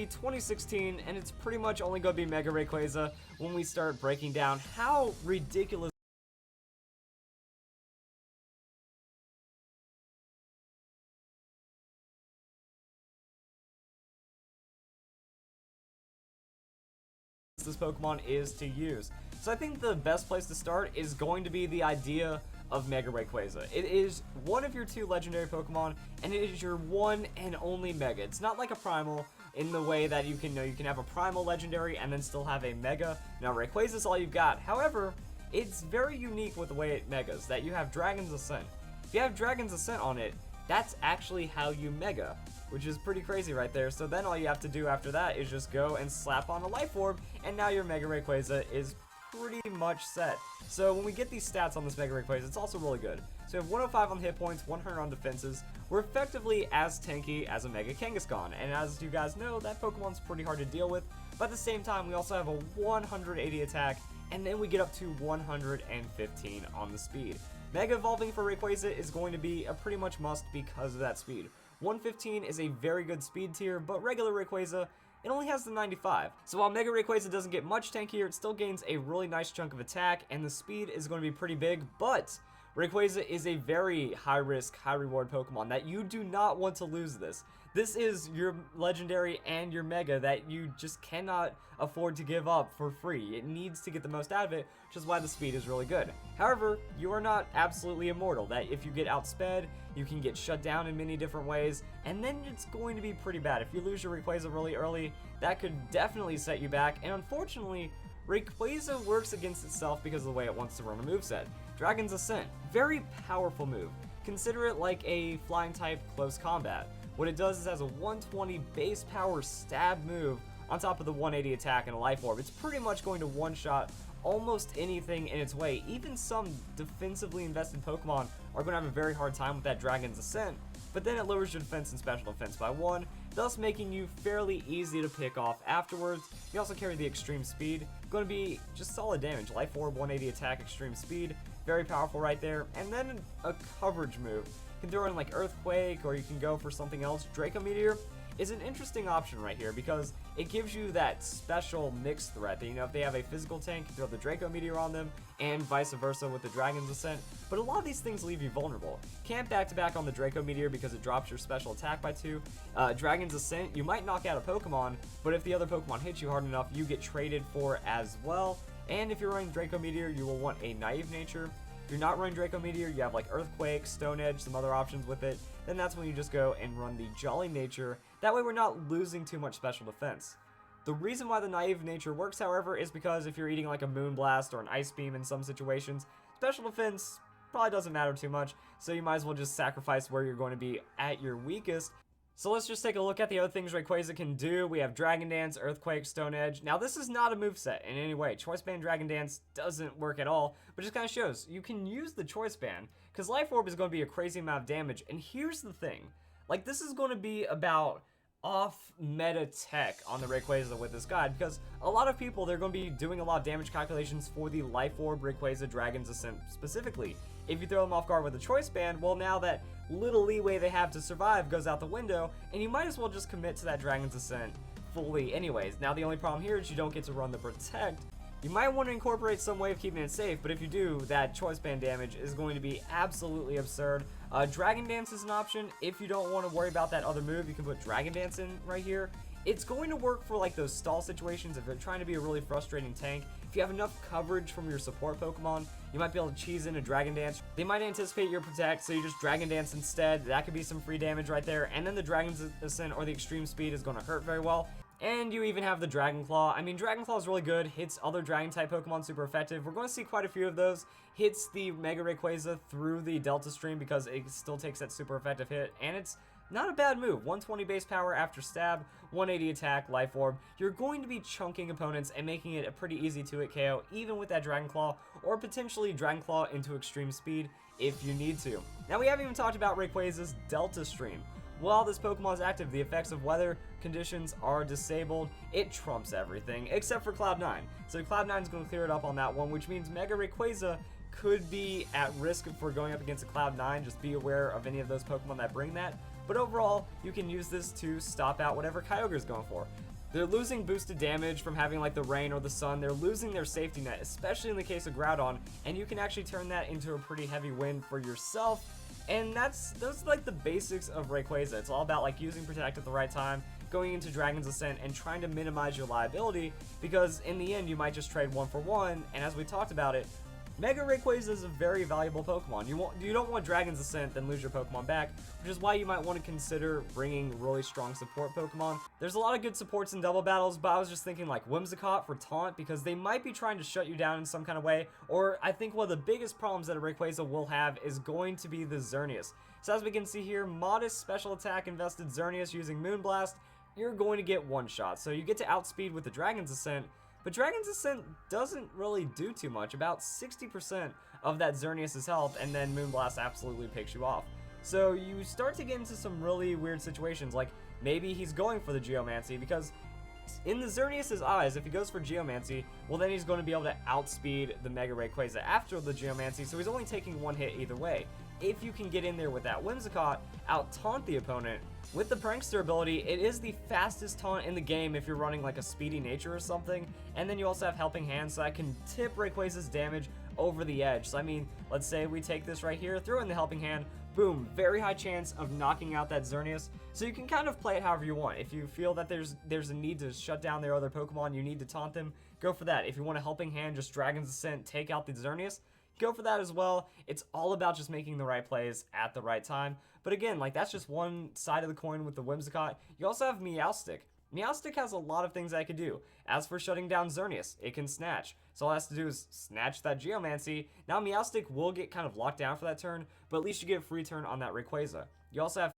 2016, and it's pretty much only going to be Mega Rayquaza when we start breaking down how ridiculous this Pokemon is to use. So I think the best place to start is going to be the idea of Mega Rayquaza. It is one of your two legendary Pokemon, and it is your one and only Mega. It's not like a Primal in the way that you can have a Primal legendary and then still have a Mega. Now Rayquaza is all you've got. However, it's very unique with the way it Megas, that you have Dragon's Ascent. If you have Dragon's Ascent on it, that's actually how you Mega, which is pretty crazy right there. So then all you have to do after that is just go and slap on a Life Orb, and now your Mega Rayquaza is pretty much set. So when we get these stats on this Mega Rayquaza, it's also really good. So we have 105 on hit points, 100 on defenses. We're effectively as tanky as a Mega Kangaskhan, and as you guys know, that Pokemon's pretty hard to deal with. But at the same time, we also have a 180 attack, and then we get up to 115 on the speed. Mega Evolving for Rayquaza is going to be a pretty much must because of that speed. 115 is a very good speed tier, but regular Rayquaza, it only has the 95. So while Mega Rayquaza doesn't get much tankier, it still gains a really nice chunk of attack, and the speed is going to be pretty big, but Rayquaza is a very high risk, high reward Pokemon that you do not want to lose this. This is your legendary and your Mega that you just cannot afford to give up for free. It needs to get the most out of it, which is why the speed is really good. However, you are not absolutely immortal, that if you get outsped, you can get shut down in many different ways, and then it's going to be pretty bad. If you lose your Rayquaza really early, that could definitely set you back, and unfortunately, Rayquaza works against itself because of the way it wants to run a moveset. Dragon's Ascent, very powerful move. Consider it like a flying type close combat. What it does is has a 120 base power stab move on top of the 180 attack and a Life Orb. It's pretty much going to one-shot almost anything in its way. Even some defensively invested Pokemon are going to have a very hard time with that Dragon's Ascent, but then it lowers your defense and special defense by 1, thus making you fairly easy to pick off afterwards. You also carry the extreme speed, going to be just solid damage. Life Orb, 180 attack, extreme speed, very powerful right there. And then a coverage move. You can throw in like Earthquake, or you can go for something else. Draco Meteor is an interesting option right here because it gives you that special mixed threat that, if they have a physical tank, you throw the Draco Meteor on them, and vice versa with the Dragon's Ascent. But a lot of these things leave you vulnerable. Can't back-to-back on the Draco Meteor because it drops your special attack by 2. Dragon's Ascent, you might knock out a Pokemon, but if the other Pokemon hits you hard enough, you get traded for as well. And if you're running Draco Meteor, you will want a Naive Nature. If you're not running Draco Meteor, you have like Earthquake, Stone Edge, some other options with it, then that's when you just go and run the Jolly Nature. That way we're not losing too much special defense. The reason why the Naive Nature works, however, is because if you're eating like a Moonblast or an Ice Beam in some situations, special defense probably doesn't matter too much, so you might as well just sacrifice where you're going to be at your weakest. So let's just take a look at the other things Rayquaza can do. We have Dragon Dance, Earthquake, Stone Edge. Now this is not a moveset in any way. Choice Band Dragon Dance doesn't work at all, but just kind of shows you can use the Choice Band because Life Orb is going to be a crazy amount of damage. And here's the thing, like this is going to be about off-meta tech on the Rayquaza with this guide, because a lot of people, they're going to be doing a lot of damage calculations for the Life Orb Rayquaza Dragon's Ascent specifically. If you throw them off guard with a Choice Band, well, now that little leeway they have to survive goes out the window, and you might as well just commit to that Dragon's Ascent fully anyways. Now the only problem here is you don't get to run the Protect. You might want to incorporate some way of keeping it safe, but if you do, that Choice Band damage is going to be absolutely absurd. Dragon Dance is an option. If you don't want to worry about that other move, you can put Dragon Dance in right here. It's going to work for like those stall situations if you're trying to be a really frustrating tank. If you have enough coverage from your support Pokemon, you might be able to cheese in a Dragon Dance. They might anticipate your Protect, so you just Dragon Dance instead. That could be some free damage right there. And then the Dragon's Ascent or the Extreme Speed is going to hurt very well. And you even have the Dragon Claw. I mean, Dragon Claw is really good, hits other Dragon-type Pokemon super effective. We're going to see quite a few of those. Hits the Mega Rayquaza through the Delta Stream because it still takes that super effective hit. And it's not a bad move. 120 base power after stab, 180 attack, Life Orb. You're going to be chunking opponents and making it a pretty easy 2-hit KO, even with that Dragon Claw, or potentially Dragon Claw into Extreme Speed if you need to. Now, we haven't even talked about Rayquaza's Delta Stream. While this Pokemon is active, the effects of weather conditions are disabled. It trumps everything, except for Cloud9. So Cloud9 is going to clear it up on that one, which means Mega Rayquaza could be at risk for going up against a Cloud9. Just be aware of any of those Pokemon that bring that. but overall, you can use this to stop out whatever Kyogre's going for. They're losing boosted damage from having like the rain or the sun. They're losing their safety net, especially in the case of Groudon, and you can actually turn that into a pretty heavy win for yourself. And those are like the basics of Rayquaza. It's all about like using Protect at the right time, going into Dragon's Ascent, and trying to minimize your liability, because in the end you might just trade 1 for 1, and as we talked about it, Mega Rayquaza is a very valuable Pokemon. You don't want Dragon's Ascent, then lose your Pokemon back, which is why you might want to consider bringing really strong support Pokemon. There's a lot of good supports in double battles, but I was just thinking like Whimsicott for taunt, because they might be trying to shut you down in some kind of way, or I think one of the biggest problems that a Rayquaza will have is going to be the Xerneas. So as we can see here, modest special attack invested Xerneas using Moonblast, you're going to get one shot. So you get to outspeed with the Dragon's Ascent, but Dragon's Ascent doesn't really do too much, about 60% of that Xerneas' health, and then Moonblast absolutely picks you off. So you start to get into some really weird situations, like maybe he's going for the Geomancy, because in the Xerneas' eyes, if he goes for Geomancy, well then he's going to be able to outspeed the Mega Rayquaza after the Geomancy, so he's only taking one hit either way. If you can get in there with that Whimsicott, out-taunt the opponent, with the Prankster ability, it is the fastest taunt in the game if you're running like a speedy nature or something, and then you also have Helping Hand, so that can tip Rayquaza's damage over the edge. So I mean, let's say we take this right here, throw in the Helping Hand, boom, very high chance of knocking out that Xerneas. So you can kind of play it however you want. If you feel that there's a need to shut down their other Pokemon, you need to taunt them, go for that. If you want a Helping Hand, just Dragon's Ascent, take out the Xerneas, go for that as well. It's all about just making the right plays at the right time. But again, like that's just one side of the coin with the Whimsicott. You also have Meowstic. Meowstic has a lot of things that it can do. As for shutting down Xerneas, it can snatch. So all it has to do is snatch that Geomancy. Now Meowstic will get kind of locked down for that turn, but at least you get a free turn on that Rayquaza. You also have